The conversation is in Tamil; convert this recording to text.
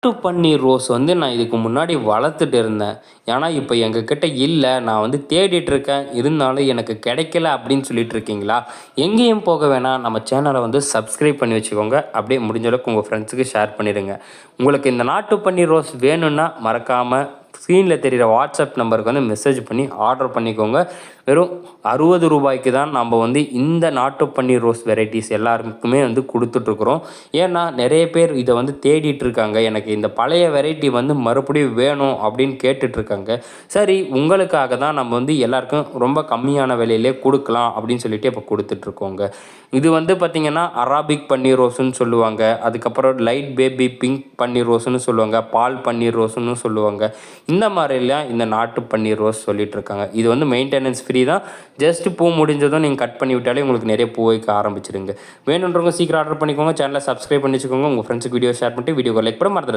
நாட்டு பன்னீர் ரோஸ் வந்து நான் இதுக்கு முன்னாடி வளர்த்துட்டு இருந்தேன். ஏன்னா, இப்போ எங்ககிட்ட இல்ல. நான் வந்து தேடிட்டு இருக்கேன். இருந்தாலும் எனக்கு கிடைக்கல அப்படின்னு சொல்லிட்டு இருக்கீங்களா? எங்கேயும் போக வேணாம். நம்ம சேனலை வந்து சப்ஸ்கிரைப் பண்ணி வச்சுக்கோங்க. அப்படியே முடிஞ்ச அளவுக்கு உங்கள் ஃப்ரெண்ட்ஸுக்கு ஷேர் பண்ணிடுங்க. உங்களுக்கு இந்த நாட்டு பன்னீர் ரோஸ் வேணும்னா மறக்காம ஸ்க்ரீனில் தெரிகிற வாட்ஸ்அப் நம்பருக்கு வந்து மெசேஜ் பண்ணி ஆர்டர் பண்ணிக்கோங்க. வெறும் ரூ. 60 தான் நம்ம வந்து இந்த நாட்டு பன்னீர் ரோஸ் வெரைட்டிஸ் எல்லாருக்குமே வந்து கொடுத்துட்ருக்குறோம். ஏன்னா நிறைய பேர் இதை வந்து தேடிட்டு இருக்காங்க. எனக்கு இந்த பழைய வெரைட்டி வந்து மறுபடியும் வேணும் அப்படின்னு கேட்டுட்ருக்காங்க. சரி, உங்களுக்காக தான் நம்ம வந்து எல்லாருக்கும் ரொம்ப கம்மியான விலையிலே கொடுக்கலாம் அப்படின்னு சொல்லிட்டு இப்போ கொடுத்துட்ருக்கோங்க. இது வந்து பார்த்திங்கன்னா அராபிக் பன்னீர் ரோஸுன்னு சொல்லுவாங்க. அதுக்கப்புறம் லைட் பேபி பிங்க் பன்னீர் ரோஸுன்னு சொல்லுவாங்க. பால் பன்னீர் ரோஸுன்னு சொல்லுவாங்க. இந்த மாதிரிலாம் இந்த நாட்டு பன்னீர் ரோஸ் சொல்லிகிட்ருக்காங்க. இது வந்து மெயின்டெனன்ஸ் ஃப்ரீ தான். ஜஸ்ட்டு பூ முடிஞ்சதும் நீங்கள் கட் பண்ணி விட்டாலே உங்களுக்கு நிறைய பூ வைக்க ஆரம்பிச்சிடுங்க. வேணுன்றவங்க சீக்கிரம் ஆர்டர் பண்ணிக்கோங்க. சேனலை சப்ஸ்கிரைப் பண்ணி வச்சுக்கோங்க. உங்கள் ஃப்ரெண்ட்ஸுக்கு வீடியோ ஷேர் பண்ணிட்டு வீடியோக்கு லைக் பண்ண மறந்துடாதீங்க.